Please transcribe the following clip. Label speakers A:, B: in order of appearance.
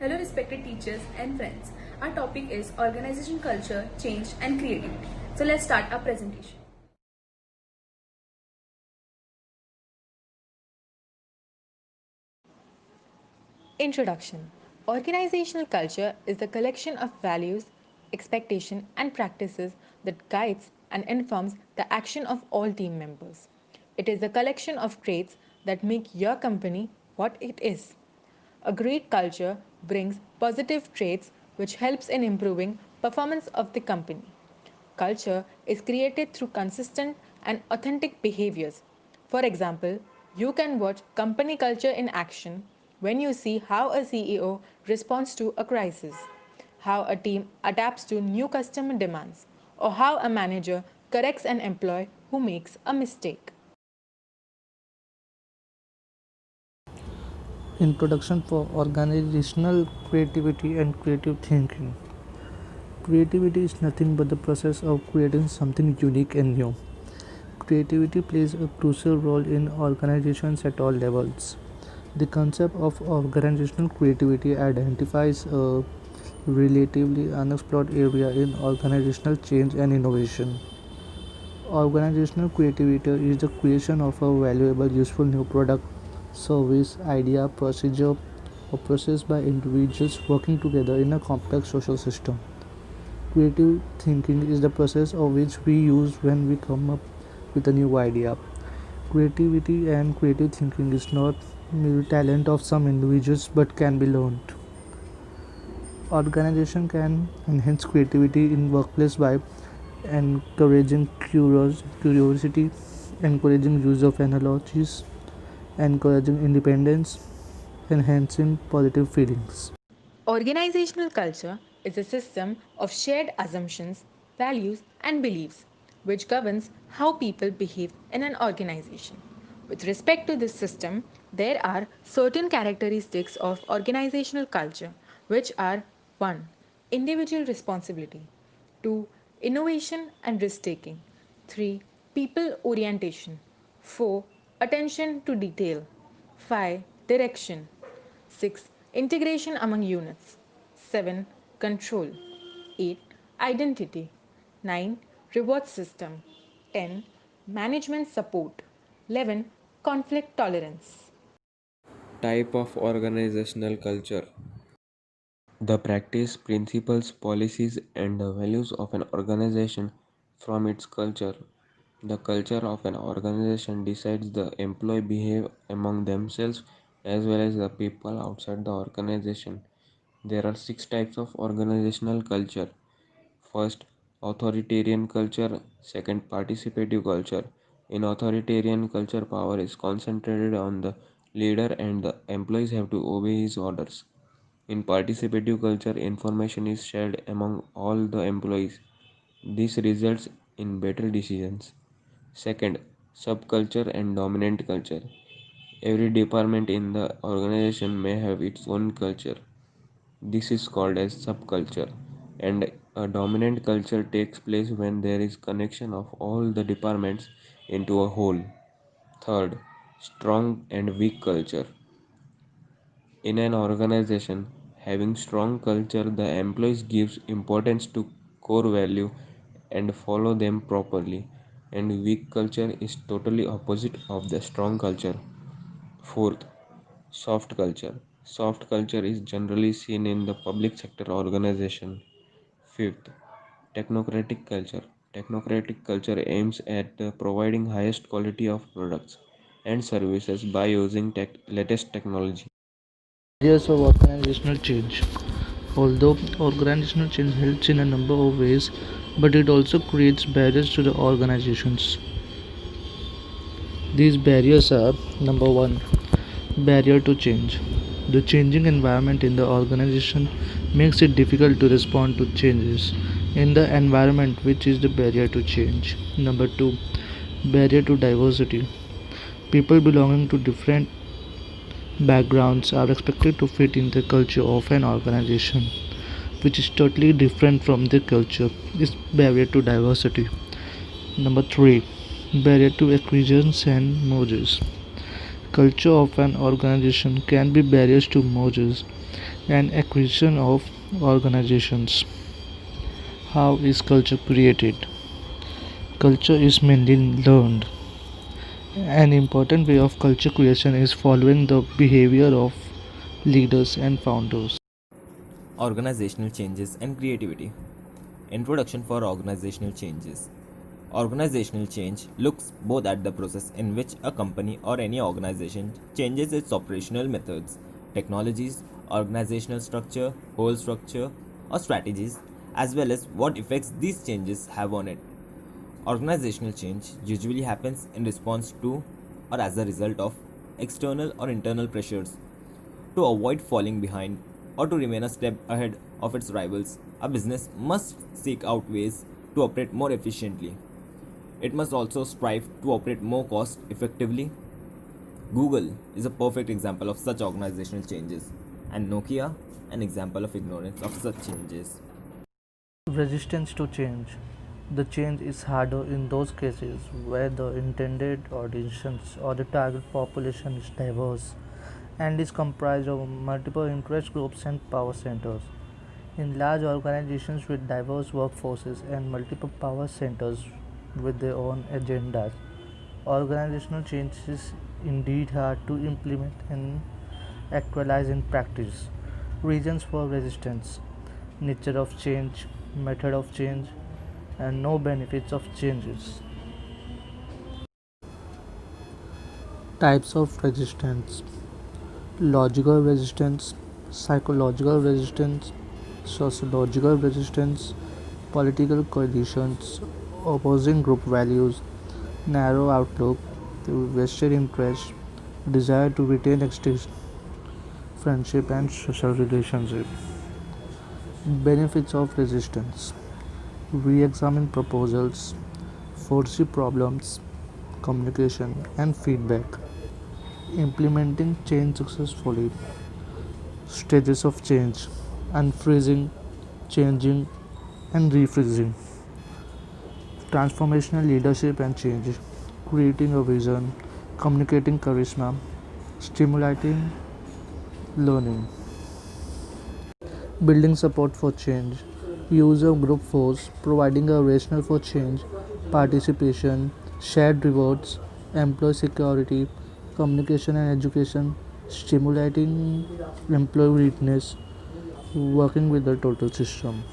A: Hello respected teachers and friends. Our topic is organization culture, change and creativity. So let's start our presentation.
B: Introduction. Organizational culture is the collection of values, expectations, and practices that guides and informs the action of all team members. It is a collection of traits that make your company what it is. A great culture brings positive traits which helps in improving performance of the company. Culture is created through consistent and authentic behaviors. For example, you can watch company culture in action when you see how a CEO responds to a crisis, how a team adapts to new customer demands, or how a manager corrects an employee who makes a mistake.
C: Introduction for organizational creativity and creative thinking. Creativity is nothing but the process of creating something unique and new. Creativity plays a crucial role in organizations at all levels. The concept of organizational creativity identifies a relatively unexplored area in organizational change and innovation. Organizational creativity is the creation of a valuable, useful new product, service, idea, procedure, or process by individuals working together in a complex social system. Creative thinking is the process of which we use when we come up with a new idea. Creativity and creative thinking is not mere talent of some individuals but can be learned. Organization can enhance creativity in workplace by encouraging curiosity, encouraging use of analogies, encouraging independence, enhancing positive feelings.
B: Organizational culture is a system of shared assumptions, values, and beliefs which governs how people behave in an organization. With respect to this system, there are certain characteristics of organizational culture which are 1. Individual responsibility, 2. Innovation and risk taking, 3. People orientation, 4. Attention to detail, 5. Direction, 6. Integration among units, 7. Control, 8. Identity, 9. Reward system, 10. Management support, 11. Conflict tolerance.
D: Type of organizational culture. The practice, principles, policies, and the values of an organization from its culture. The culture of an organization decides the employee behave among themselves as well as the people outside the organization. There are six types of organizational culture. First, authoritarian culture. Second, participative culture. In authoritarian culture, power is concentrated on the leader and the employees have to obey his orders. In participative culture, information is shared among all the employees. This results in better decisions. Second, subculture and dominant culture. Every department in the organization may have its own culture. This is called as subculture. And a dominant culture takes place when there is connection of all the departments into a whole. Third, strong and weak culture. In an organization, having strong culture, the employees gives importance to core value and follow them properly. And weak culture is totally opposite of the strong culture. Fourth, soft culture. Soft culture is generally seen in the public sector organization. Fifth, technocratic culture. Technocratic culture aims at providing highest quality of products and services by using latest technology.
C: Barriers of organizational change. Although organizational change helps in a number of ways, but it also creates barriers to the organizations. These barriers are: number one, barrier to change. The changing environment in the organization makes it difficult to respond to changes in the environment, which is the barrier to change. Number two, barrier to diversity. People belonging to different backgrounds are expected to fit in the culture of an organization, which is totally different from the culture. Is barrier to diversity. Number three, barrier to acquisitions and mergers. Culture of an organization can be barriers to mergers. and acquisition of organizations. How is culture created? Culture is mainly learned. An important way of culture creation is following the behavior of leaders and founders.
E: Organizational changes and creativity. Introduction for organizational changes. Organizational change looks both at the process in which a company or any organization changes its operational methods, technologies, organizational structure, whole structure, or strategies, as well as what effects these changes have on it. Organizational change usually happens in response to or as a result of external or internal pressures. To avoid falling behind or to remain a step ahead of its rivals, a business must seek out ways to operate more efficiently. It must also strive to operate more cost effectively. Google is a perfect example of such organizational changes, and Nokia an example of ignorance of such changes.
C: Resistance to change. The change is harder in those cases where the intended audience or the target population is diverse and is comprised of multiple interest groups and power centers. In large organizations with diverse workforces and multiple power centers with their own agendas, organizational change is indeed hard to implement and actualize in practice. Reasons for resistance: nature of change, method of change, and no benefits of changes. Types of resistance: logical resistance, psychological resistance, sociological resistance, political coalitions, opposing group values, narrow outlook, vested interest, desire to retain extinct friendship and social relationship. Benefits of resistance: re-examine proposals, foresee problems, communication and feedback, implementing change successfully, stages of change, unfreezing, changing and refreezing, transformational leadership and change, creating a vision, communicating charisma, stimulating learning, building support for change, use of group force, providing a rationale for change, participation, shared rewards, employee security, communication and education, stimulating employee readiness, working with the total system.